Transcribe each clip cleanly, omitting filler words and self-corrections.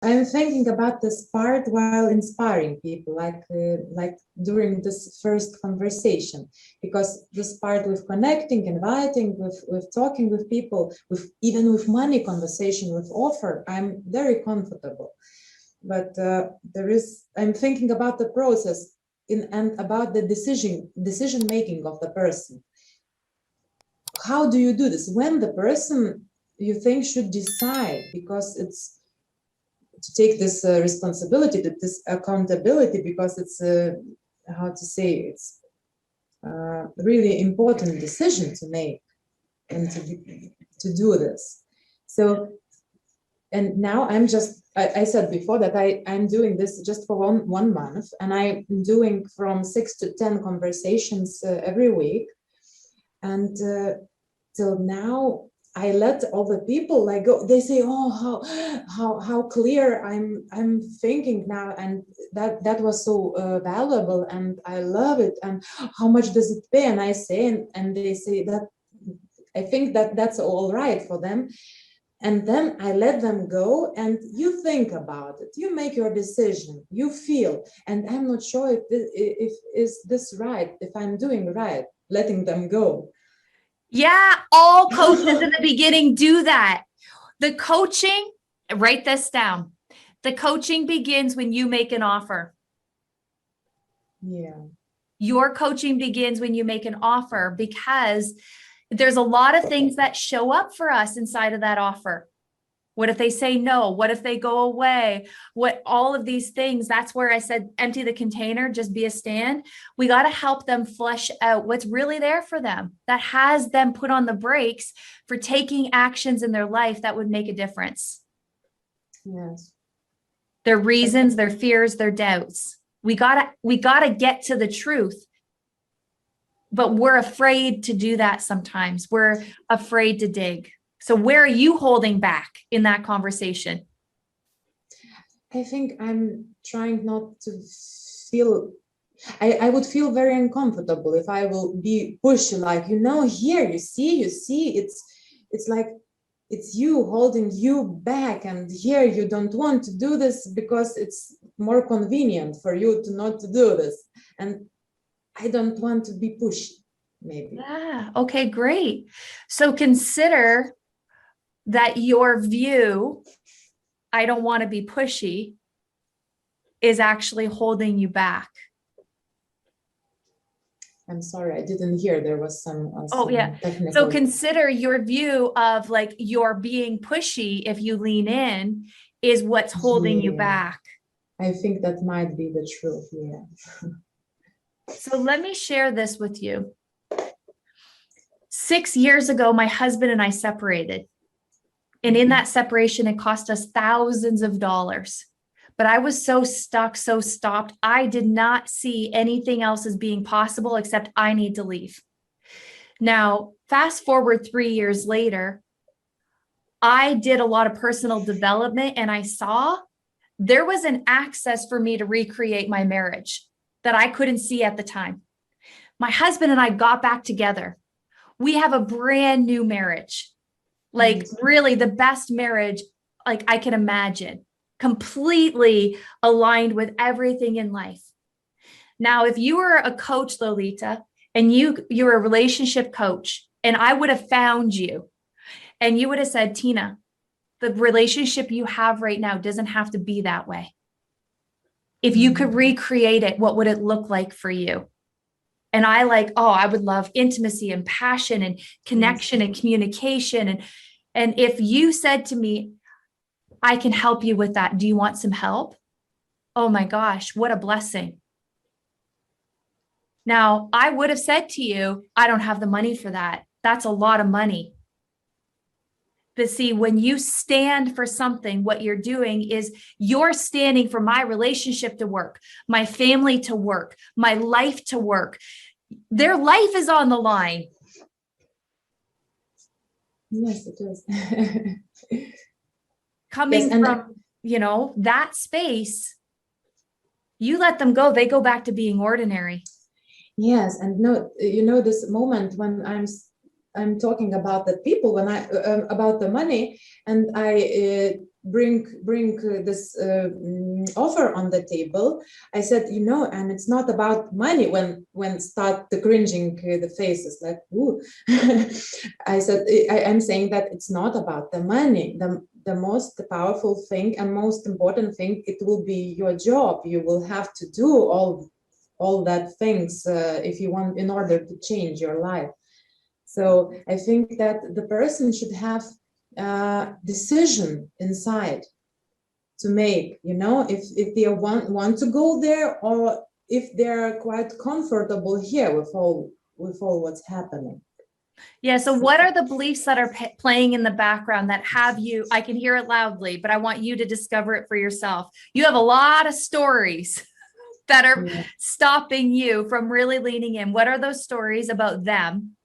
I'm thinking about this part while inspiring people, like during this first conversation, because this part with connecting, inviting, with talking with people, with even with money conversation, with offer, I'm very comfortable. But I'm thinking about the process and about the decision making of the person. How do you do this when the person you think should decide, because it's to take this responsibility, this accountability, because it's how to say, it's really important decision to make and to do this. So, and now I said before that I'm doing this just for one month, and I'm doing from 6 to 10 conversations every week, and till now I let all the people like go. They say, "Oh, how clear I'm thinking now, and that was so valuable, and I love it. And how much does it pay?" And I say, and they say that I think that's all right for them. And then I let them go, and you think about it. You make your decision. You feel, and I'm not sure if is this right, if I'm doing right, letting them go. Yeah, all coaches in the beginning do that. The coaching, write this down. The coaching begins when you make an offer. Yeah. Your coaching begins when you make an offer, because there's a lot of things that show up for us inside of that offer. What if they say no? What if they go away? What, all of these things, that's where I said, empty the container, just be a stand. We got to help them flesh out what's really there for them, that has them put on the brakes for taking actions in their life that would make a difference. Yes. Their reasons, their fears, their doubts. We gotta get to the truth. But we're afraid to do that sometimes. We're afraid to dig. So where are you holding back in that conversation? I think I'm trying not to feel, I would feel very uncomfortable if I will be pushy, like, here, you see, it's like, it's you holding you back, and here you don't want to do this because it's more convenient for you to not to do this. And I don't want to be pushy, maybe. Yeah, okay, great. So consider that your view, I don't want to be pushy, is actually holding you back. I'm sorry, I didn't hear. There was some technical. So consider your view of like you're being pushy, if you lean in, is what's holding you back. I think that might be the truth, yeah. So let me share this with you. 6 years ago, my husband and I separated. And in that separation, it cost us thousands of dollars. But I was so stuck, so stopped. I did not see anything else as being possible except I need to leave. Now, fast forward 3 years later, I did a lot of personal development, and I saw there was an access for me to recreate my marriage that I couldn't see at the time. My husband and I got back together. We have a brand new marriage, like really the best marriage like I can imagine, completely aligned with everything in life. Now, if you were a coach, Lolita, and you're a relationship coach, and I would have found you and you would have said, Tina, the relationship you have right now doesn't have to be that way. If you could recreate it, what would it look like for you? And I would love intimacy and passion and connection and communication. And if you said to me, I can help you with that, do you want some help? Oh my gosh, what a blessing. Now, I would have said to you, I don't have the money for that. That's a lot of money. But see, when you stand for something, what you're doing is you're standing for my relationship to work, my family to work, my life to work. Their life is on the line. Yes, it is. Coming from, that space, you let them go, they go back to being ordinary. Yes, and this moment when I'm talking about the people, when I about the money, and I bring this offer on the table, I said, and it's not about money. When start the cringing, the faces like, ooh. I said, I'm saying that it's not about the money. The most powerful thing and most important thing, it will be your job. You will have to do all that things if you want, in order to change your life. So I think that the person should have decision inside to make, if they want to go there, or if they're quite comfortable here with all what's happening. Yeah. So what are the beliefs that are playing in the background that have you, I can hear it loudly, but I want you to discover it for yourself. You have a lot of stories that are stopping you from really leaning in. What are those stories about them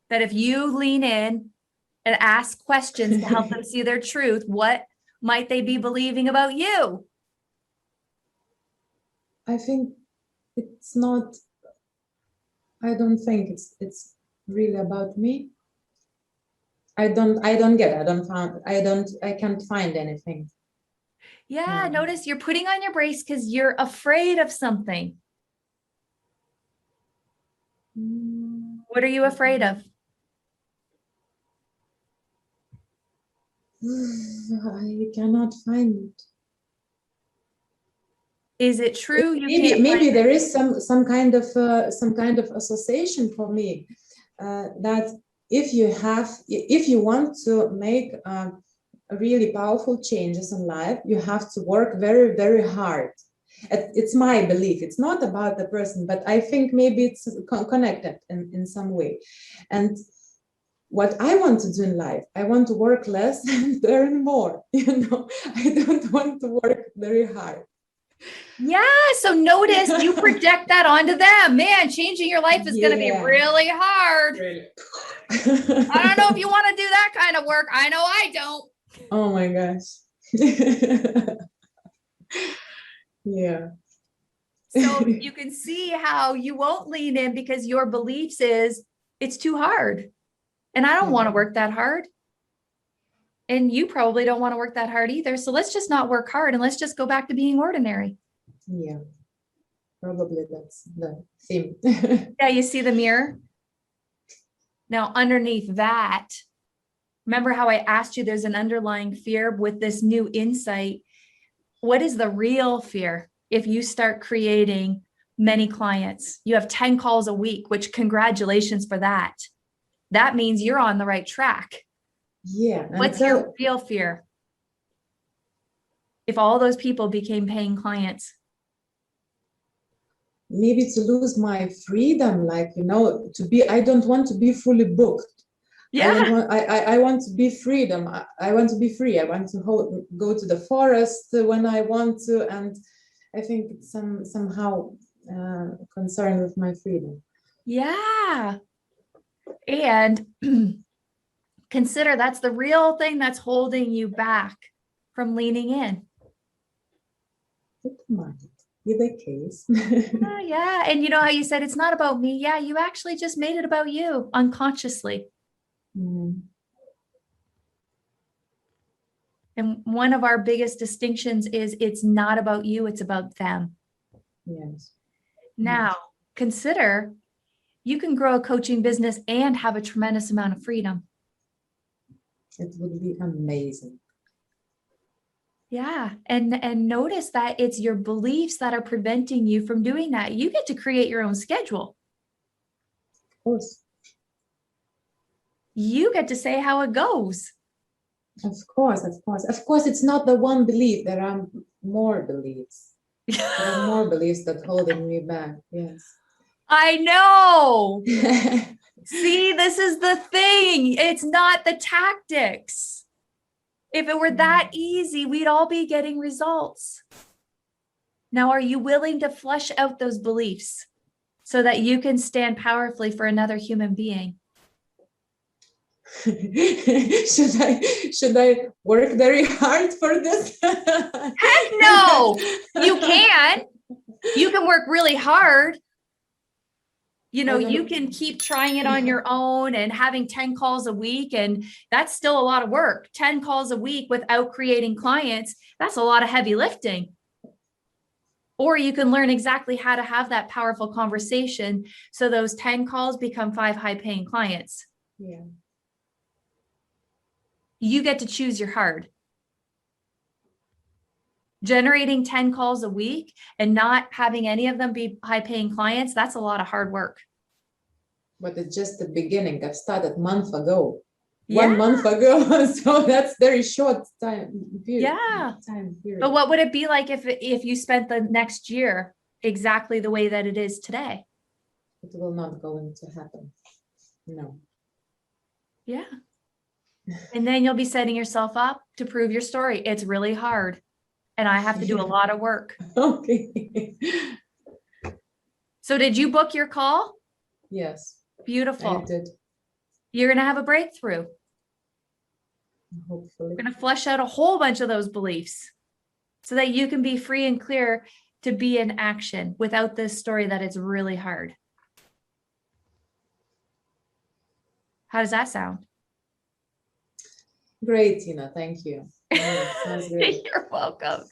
that if you lean in and ask questions to help them see their truth, what might they be believing about you? I think it's not, I don't think it's really about me. I can't find anything. Yeah, notice you're putting on your brace because you're afraid of something. What are you afraid of? I cannot find it. Is it true? Maybe there is some kind of association for me that if you want to make really powerful changes in life, you have to work very, very hard. It's my belief. It's not about the person, but I think maybe it's connected in some way. And what I want to do in life, I want to work less and earn more. I don't want to work very hard. Yeah. So notice you project that onto them. Man, changing your life is going to be really hard. Really. I don't know if you want to do that kind of work. I know I don't. Oh my gosh. Yeah. So you can see how you won't lean in because your beliefs is it's too hard. And I don't want to work that hard. And you probably don't want to work that hard either. So let's just not work hard and let's just go back to being ordinary. Yeah, probably that's the theme. Yeah, you see the mirror? Now, underneath that, remember how I asked you there's an underlying fear with this new insight. What is the real fear? If you start creating many clients, you have 10 calls a week, which congratulations for that. That means you're on the right track. Yeah. What's your real fear? If all those people became paying clients? Maybe to lose my freedom, I don't want to be fully booked. Yeah. I want to be freedom. I want to be free. I want to go to the forest when I want to. And I think it's somehow concerned with my freedom. Yeah. And consider that's the real thing that's holding you back from leaning in. It might be the case. Yeah. And you know how you said it's not about me? Yeah, you actually just made it about you unconsciously. And one of our biggest distinctions is it's not about you, it's about them. Yes. Now, consider you can grow a coaching business and have a tremendous amount of freedom. It would be amazing. Yeah. And notice that it's your beliefs that are preventing you from doing that. You get to create your own schedule. Of course. You get to say how it goes. Of course. It's not the one belief. There are more beliefs. There are more beliefs that holding me back. Yes. I know. See, this is the thing. It's not the tactics. If it were that easy, we'd all be getting results. Now, are you willing to flush out those beliefs so that you can stand powerfully for another human being? Should I work very hard for this? Heck no. You can work really hard. You can keep trying it on your own and having 10 calls a week, and that's still a lot of work. 10 calls a week without creating clients, that's a lot of heavy lifting. Or you can learn exactly how to have that powerful conversation so those 10 calls become 5 high-paying clients. Yeah. You get to choose your hard. Generating 10 calls a week and not having any of them be high-paying clients, that's a lot of hard work. But it's just the beginning. I've started a month ago. Yeah. 1 month ago. So that's very short time period. Yeah. Time period. But what would it be like if you spent the next year exactly the way that it is today? It will not going to happen. No. Yeah. And then you'll be setting yourself up to prove your story. It's really hard. And I have to do a lot of work. Okay. So did you book your call? Yes. Beautiful. I did. You're going to have a breakthrough. Hopefully. You're going to flesh out a whole bunch of those beliefs so that you can be free and clear to be in action without this story that it's really hard. How does that sound? Great, Tina. Thank you. Yeah, sounds great. You're welcome.